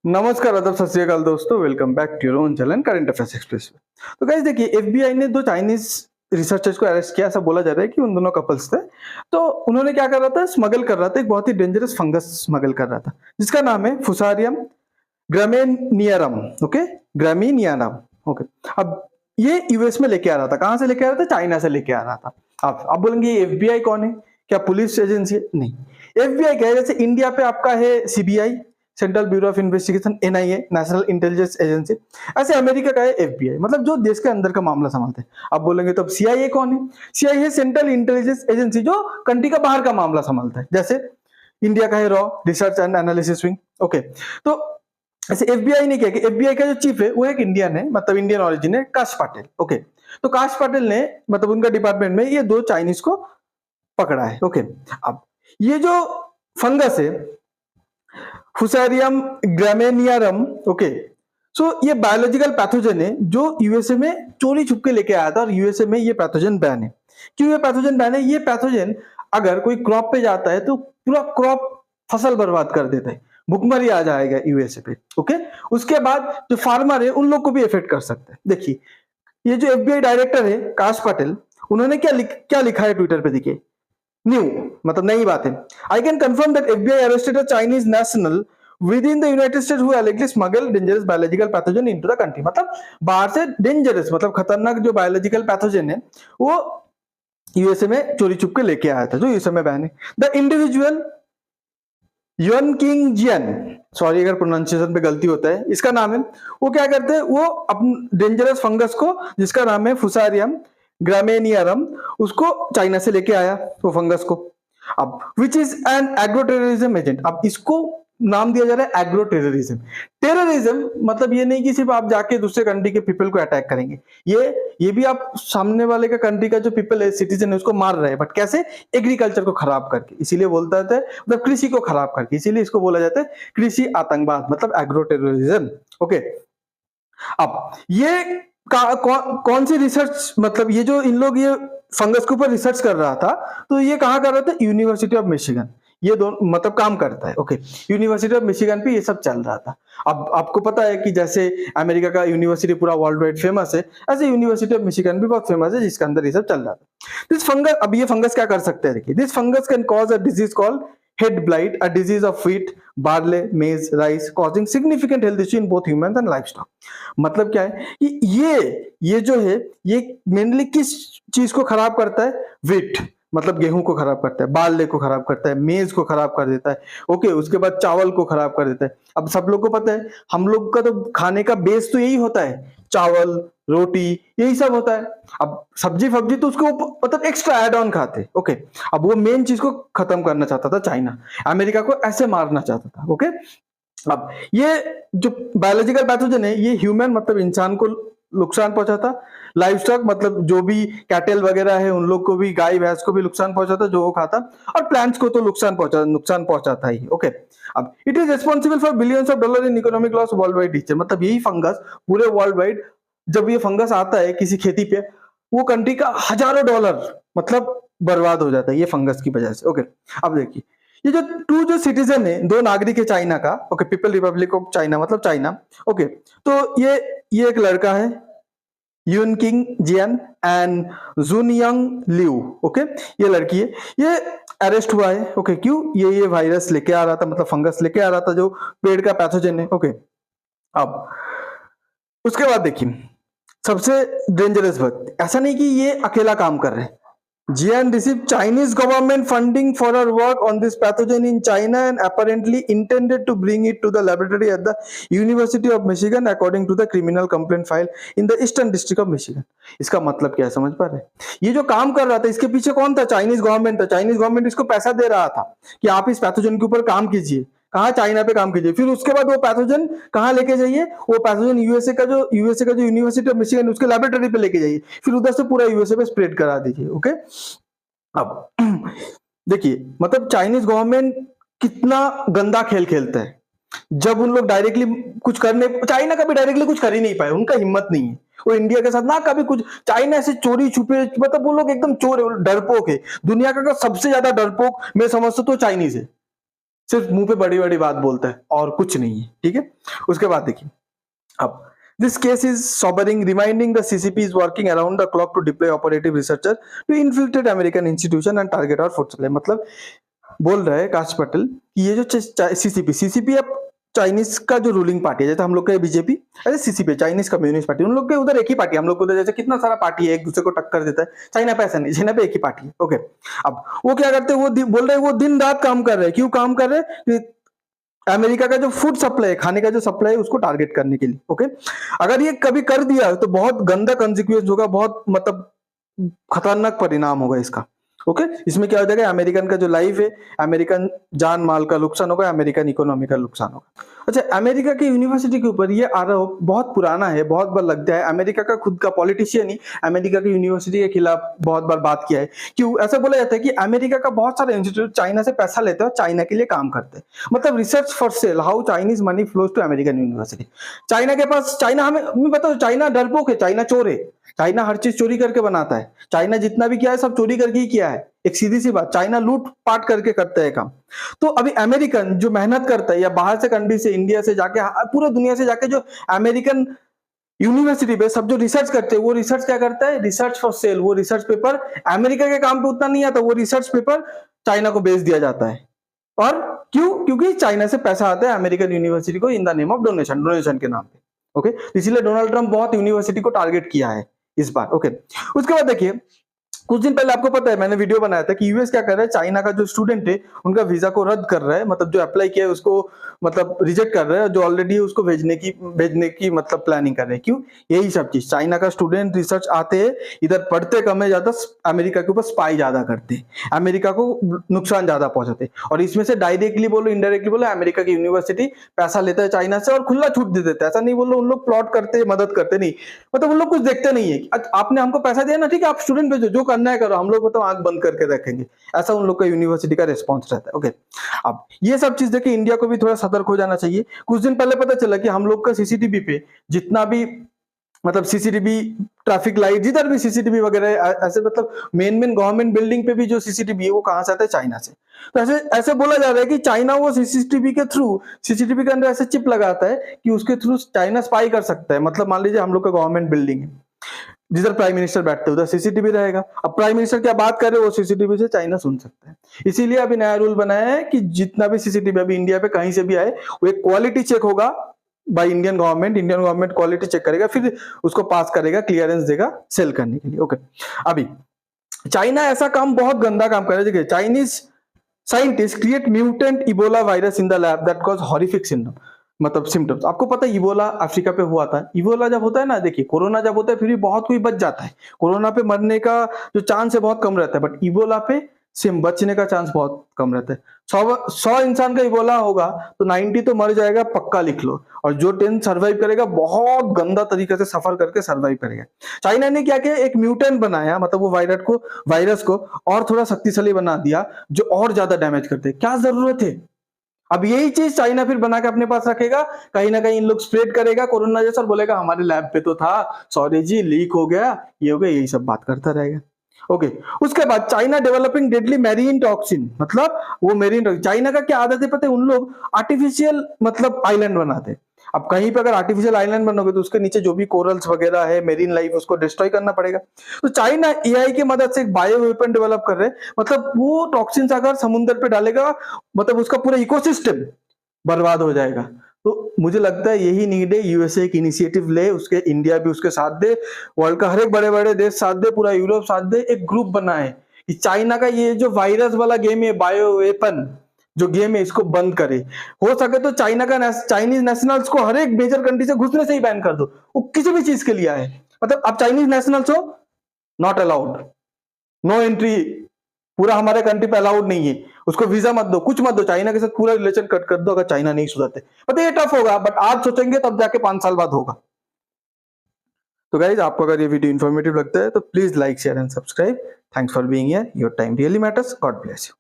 नमस्कार, आदाब, सत श्री अकाल दोस्तों। Welcome back to your own channel current affairs express में। तो गाइस देखिए, एफबीआई ने दो चाइनीज रिसर्चर्स को अरेस्ट किया। ऐसा बोला जा रहा है कि उन दोनों कपल्स थे। तो उन्होंने क्या कर रहा था, स्मगल कर रहा था, एक बहुत ही डेंजरस फंगस स्मगल कर रहा था जिसका नाम है फुसारियम ग्रामिनियरम। ओके, ग्रामिनियरम। ओके, अब ये यूएस में लेके आ रहा था। कहां से लेके आ रहा था? चाइना से लेके आ रहा था। आप बोलेंगे एफबीआई कौन है? क्या पुलिस एजेंसी है? नहीं, एफबीआई क्या है? जैसे इंडिया पे आपका है CBI, central bureau of investigation, NIA, national intelligence agency. ऐसे अमेरिका का है एफबीआई, मतलब जो देश के अंदर का मामला संभालते हैं। आप बोलेंगे तो अब सीआईए कौन है? सीआईए सेंट्रल इंटेलिजेंस एजेंसी, जो कंट्री का बाहर का मामला संभालता है। जैसे इंडिया का है raw, research and analysis wing. Okay, तो ऐसे एफबीआई ने क्या किया? एफबीआई का जो चीफ है वो एक इंडियन है, मतलब इंडियन ऑरिजिन है, काश पाटिल। ओके, तो काश पाटिल ने, मतलब उनका डिपार्टमेंट में ये दो चाइनीज को पकड़ा है। ओके, अब ये जो फंगस है फुसारियम ग्रामिनियरम, ओके, सो ये बायोलॉजिकल पैथोजन है जो यूएसए में चोरी छुप के लेके आया था, और यूएसए में ये पैथोजन बैन है। क्यों ये पैथोजन बैन है? ये पैथोजन अगर कोई क्रॉप पे जाता है तो पूरा क्रॉप फसल बर्बाद कर देता है, भुखमरी आ जाएगा यूएसए पे। ओके, उसके बाद जो फार्मर है उन लोग को भी इफेक्ट कर सकता है। देखिए, ये जो एफबीआई डायरेक्टर है काश पटेल, उन्होंने क्या लिखा है ट्विटर पे? देखिए, न्यू, मतलब नई बात है। I can confirm that FBI arrested a Chinese national with in the United states who allegedly smuggled dangerous biological pathogen into the country। मतलब बाहर से डेंजरस, मतलब खतरनाक जो बायोलॉजिकल पैथोजन है वो यूएसए में चोरी छुप के लेके आया था, जो यूएसए में बैन है। द इंडिविजुअल युन किंग जियन, सॉरी अगर प्रोनाउंसिएशन पे गलती होता है, इसका नाम है। वो क्या करते हैं, वो अपने डेंजरस फंगस को, जिसका नाम है फुसारियम ग्रामिनियरम, उसको चाइना से लेके आया वो फंगस को। अब which is an agro terrorism agent. अब इसको नाम दिया जा रहा है एग्रो टेररिज्म। टेररिज्म मतलब ये नहीं कि सिर्फ आप जाके दूसरे कंट्री के पीपल को अटैक करेंगे, ये भी आप सामने वाले का कंट्री का जो पीपल है, सिटीजन है, उसको मार रहे हैं। बट कैसे? एग्रीकल्चर को खराब करके, इसीलिए बोलता है, मतलब कृषि को खराब करके, इसीलिए इसको बोला जाता है कृषि आतंकवाद, मतलब एग्रो टेररिज्म। ओके, अब ये कौन सी रिसर्च, मतलब ये जो इन लोग ये फंगस के ऊपर रिसर्च कर रहा था, तो ये कहां कर रहा था? University of Michigan. ये दोनों मतलब काम करता है। ओके, यूनिवर्सिटी ऑफ मिशिगन पे ये सब चल रहा था। अब आपको पता है कि जैसे अमेरिका का यूनिवर्सिटी पूरा वर्ल्ड वाइड फेमस है, ऐसे यूनिवर्सिटी ऑफ मिशिगन भी बहुत फेमस है, जिसके अंदर ये सब चल रहा था। दिस फंगस, अब ये फंगस क्या कर सकते हैं? देखिए, this fungus can cause a disease called head blight, a disease of wheat, barley, maize, rice, causing significant health issue in both humans and livestock। मतलब क्या है कि ये जो है, ये मेनली किस चीज को खराब करता है? व्हीट, मतलब गेहूं को खराब करता है, बार्ले को खराब करता है, मेज को खराब कर देता है। ओके, उसके बाद चावल को खराब कर देता है। अब सब लोग को पता है, हम लोग का तो खाने का बेस तो यही होता है, चावल, रोटी, यही सब होता है। अब सब्जी फब्जी तो उसको मतलब एक्स्ट्रा एड ऑन खाते। ओके, अब वो मेन चीज को खत्म करना चाहता था चाइना, अमेरिका को ऐसे मारना चाहता था। ओके, अब ये जो बायोलॉजिकल पैथोजन है, ये ह्यूमन मतलब इंसान को नुकसान पहुंचाता, लाइव स्टॉक मतलब जो भी कैटल वगैरह है उन लोग को भी, गाय भैंस को भी नुकसान पहुंचाता जो वो खाता, और प्लांट्स को तो नुकसान पहुंचाता ही। ओके, अब it is responsible for billions of dollar in economic loss world wide reach. मतलब यही फंगस पूरे वर्ल्ड वाइड, जब ये फंगस आता है किसी खेती पे, वो कंट्री का हजारों डॉलर मतलब बर्बाद हो जाता है ये फंगस की वजह से। ओके, अब देखिए, ये जो सिटीजन है, दो नागरिक है चाइना का। Okay, people Republic of China, मतलब चाइना। ओके, तो ये एक लड़का है यून किंग जियन एंड जुनयंग लिू। ओके, ये लड़की है, ये अरेस्ट हुआ है। ओके, क्यों? ये वायरस लेके आ रहा था, मतलब फंगस लेके आ रहा था जो पेड़ का पैथोजन है। ओके, अब उसके बाद देखिए, सबसे डेंजरस बात, ऐसा नहीं कि ये अकेला काम कर रहे हैं। Jian received Chinese government funding for her work on this pathogen in China and apparently intended to bring it to the laboratory at the University of Michigan, according to the criminal complaint file in the Eastern District of Michigan। इसका मतलब क्या है, समझ पा रहे हैं? ये जो काम कर रहा था, इसके पीछे कौन था? चाइनीज गवर्नमेंट था। चाइनीज गवर्नमेंट इसको पैसा दे रहा था कि आप इस पैथोजन के ऊपर काम कीजिए। कहा? चाइना पे काम कीजिए। फिर उसके बाद वो पैथोजन कहां लेके जाइए? वो पैथोजन यूएसए का जो यूनिवर्सिटी ऑफ मिशिगन, उसके लैबोरेटरी पे लेके जाइए, फिर उधर से पूरा यूएसए पे स्प्रेड करा दीजिए। ओके, अब देखिए, मतलब चाइनीज गवर्नमेंट कितना गंदा खेल खेलता है। जब उन लोग डायरेक्टली कुछ करने, चाइना कभी डायरेक्टली कुछ कर ही नहीं पाए, उनका हिम्मत नहीं है। वो इंडिया के साथ ना कभी कुछ, चाइना से चोरी छुपे, मतलब वो लोग एकदम चोर है, डरपोक है। दुनिया का सबसे ज्यादा डरपोक मैं समझता तो चाइनीज है। सिर्फ मुंह पे बड़ी बड़ी बात बोलता है और कुछ नहीं है, ठीक है। उसके बाद देखिए, अब this case is sobering, reminding the CCP is working around the clock to deploy operative researcher to infiltrate American institution and target our food supply। मतलब बोल रहे हैं काश पटेल कि ये जो सीसीपी अब चाइनीज का जो रूलिंग पार्टी है, जैसे हम लोग का बीजेपी, ऐसे सीसीपी चाइनीज कम्युनिस्ट पार्टी, उन लोग के उधर एक ही पार्टी, हम लोग को उधर जैसे कितना सारा पार्टी है एक दूसरे को टक्कर देता है, चाइना पे ऐसा नहीं, चाइना पे एक ही पार्टी है, ओके। अब वो क्या करते हैं, वो बोल रहे हैं वो दिन रात काम कर रहे हैं, क्यों काम कर रहे हैं, अमेरिका का जो फूड सप्लाई है, खाने का जो सप्लाई है उसको टारगेट करने के लिए, ओके। अगर ये कभी कर दिया तो बहुत गंदा कंसिक्वेंस होगा, बहुत मतलब खतरनाक परिणाम होगा इसका, ओके। इसमें क्या हो जाएगा, अमेरिकन का जो लाइफ है, अमेरिकन जान माल का नुकसान होगा, अमेरिकन इकोनॉमी का नुकसान होगा। अच्छा, अमेरिका की यूनिवर्सिटी के ऊपर ये आरोप बहुत पुराना है, बहुत बार लगता है, अमेरिका का खुद का पॉलिटिशियन ही अमेरिका की यूनिवर्सिटी के खिलाफ बहुत बार बात किया है। क्यों ऐसा बोला जाता है कि अमेरिका का बहुत सारे इंस्टीट्यूट चाइना से पैसा लेते हैं और चाइना के लिए काम करते हैं, मतलब research for sale, how Chinese money flows to American university. China के पास, चाइना हमें बताओ, चाइना डरपोक है, चाइना चोर है, चाइना हर चीज चोरी करके बनाता है, चाइना जितना भी किया है सब चोरी करके ही किया है, एक सीधी सी बात, चाइना लूट पाट करके करता है काम। तो अभी अमेरिकन जो मेहनत करता है या बाहर से कंट्री से, इंडिया से जाके, पूरे दुनिया से जाके जो अमेरिकन यूनिवर्सिटी पे सब जो रिसर्च करते हैं, वो रिसर्च क्या करता है, रिसर्च फॉर सेल, वो रिसर्च पेपर अमेरिका के काम पे उतना नहीं आता, वो रिसर्च पेपर चाइना को बेच दिया जाता है। और क्यों, क्योंकि चाइना से पैसा आता है अमेरिकन यूनिवर्सिटी को in the name of donation, donation के नाम पे, ओके। इसीलिए डोनाल्ड ट्रंप बहुत यूनिवर्सिटी को टारगेट किया है इस बार, ओके। उसके बाद देखिए, कुछ दिन पहले आपको पता है मैंने वीडियो बनाया था कि यूएस क्या कर रहा है, चाइना का जो स्टूडेंट है उनका वीजा को रद्द कर रहा है, मतलब जो अप्लाई किया है उसको मतलब रिजेक्ट कर रहा है, जो ऑलरेडी उसको भेजने की मतलब प्लानिंग कर रहे हैं। क्यों, यही सब चीज, चाइना का स्टूडेंट रिसर्च आते हैं इधर, पढ़ते कम है, ज्यादा अमेरिका के ऊपर स्पाई ज्यादा करते हैं, अमेरिका को नुकसान ज्यादा पहुंचाते हैं, और इसमें से डायरेक्टली बोलो इनडायरेक्टली बोलो अमेरिका की यूनिवर्सिटी पैसा लेता है चाइना से और खुला छूट दे देता है। ऐसा नहीं बोलो उन लोग प्लॉट करते, मदद करते नहीं, मतलब उन लोग कुछ देखते नहीं है, आपने हमको पैसा दिया ना, ठीक है आप स्टूडेंट भेजो, जो करना है करो, हम लोग तो आंख बंद करके रखेंगे, ऐसा उन लोग का यूनिवर्सिटी का रिस्पॉन्स रहता है, ओके। अब ये सब चीज देखिए, इंडिया को भी थोड़ा सतर्क हो जाना चाहिए। कुछ दिन पहले पता चला कि हम लोग का सीसीटीवी पे जितना भी मतलब सीसीटीवी, ट्रैफिक लाइट, जिधर भी सीसीटीवी वगैरह ऐसे, मतलब मेन गवर्नमेंट बिल्डिंग पे भी जो सीसीटीवी है वो कहां से आता है, चाइना से। तो ऐसे ऐसे बोला जा रहा है कि चाइना वो सीसीटीवी के थ्रू, सीसीटीवी के अंदर ऐसे चिप लगाता है कि उसके थ्रू चाइना स्पाई कर सकता है। मतलब मान लीजिए हम लोग का गवर्नमेंट बिल्डिंग है, जिधर प्राइम मिनिस्टर बैठते हैं उधर सीसीटीवी रहेगा, अब प्राइम मिनिस्टर क्या बात करे वो सीसीटीवी से चाइना सुन सकता है। इसीलिए अभी नया रूल बनाया है कि जितना भी सीसीटीवी अभी इंडिया पे कहीं से भी आए, वो एक क्वालिटी चेक होगा by Indian government quality check करेगा, फिर उसको पास करेगा, क्लियरेंस देगा सेल करने के लिए, ओके। अभी चाइना ऐसा काम, बहुत गंदा काम कर रहा है। देखिए, Chinese scientist create mutant Ebola virus in the lab that cause horrific symptom, मतलब सिम्टम्स। आपको पता है इबोला अफ्रीका पे हुआ था, इबोला जब होता है ना, देखिए कोरोना जब होता है फिर भी बहुत कोई बच जाता है, कोरोना पे मरने का जो चांस है बहुत कम रहता है, बट इबोला पे सिम बचने का चांस बहुत कम रहता है। 100 इंसान का इबोला होगा तो 90 तो मर जाएगा, पक्का लिख लो, और जो 10 सर्वाइव करेगा बहुत गंदा तरीके से सफर करके सर्वाइव करेगा। चाइना ने क्या किया, एक म्यूटेंट बनाया, मतलब वो वायरस को और थोड़ा शक्तिशाली बना दिया, जो और ज्यादा डैमेज करते। क्या जरूरत है, अब यही चीज चाइना फिर बना के अपने पास रखेगा, कहीं ना कहीं इन लोग स्प्रेड करेगा कोरोना जैसा, और बोलेगा हमारे लैब पे तो था, सॉरी जी लीक हो गया, ये हो गया, यही सब बात करता रहेगा, ओके। उसके बाद China developing deadly marine toxin, मतलब वो मैरीन, चाइना का क्या आदत है पता है, उन लोग आर्टिफिशियल मतलब आइलैंड बनाते हैं। अब कहीं पे अगर आर्टिफिशियल आइलैंड बनोगे तो उसके नीचे जो भी कोरल्स वगैरह है, मेरीन लाइफ, उसको डिस्ट्रॉय करना पड़ेगा। तो चाइना एआई की मदद से एक बायो वेपन डेवलप कर रहे हैं, मतलब वो टॉक्सिन्स अगर समुद्र पे डालेगा, मतलब उसका पूरा इकोसिस्टम बर्बाद हो जाएगा। तो मुझे लगता है यही नीड है, यूएसए एक इनिशिएटिव ले, उसके इंडिया भी उसके साथ दे, वर्ल्ड का हर एक बड़े बड़े देश साथ दे, पूरा यूरोप साथ दे, एक ग्रुप बनाए कि चाइना का ये जो वायरस वाला गेम है, बायो वेपन जो गेम है, इसको बंद करे। हो सके तो चाइना का चाइनीज नेशनल्स को हर एक मेजर कंट्री से घुसने से ही बैन कर दो, वो किसी भी चीज के लिए आए, मतलब आप चाइनीज नेशनल्स हो नॉट अलाउड, नो एंट्री, पूरा हमारे कंट्री पे अलाउड नहीं है, उसको वीजा मत दो, कुछ मत दो, चाइना के साथ पूरा रिलेशन कट कर दो अगर चाइना नहीं सुधरते। पता ये टफ होगा, बट आज सोचेंगे तब जाके 5 साल बाद होगा। तो गाइज, आपको अगर ये वीडियो इन्फॉर्मेटिव लगता है तो please like, share and subscribe. Thanks for being here, your time really matters, God bless you.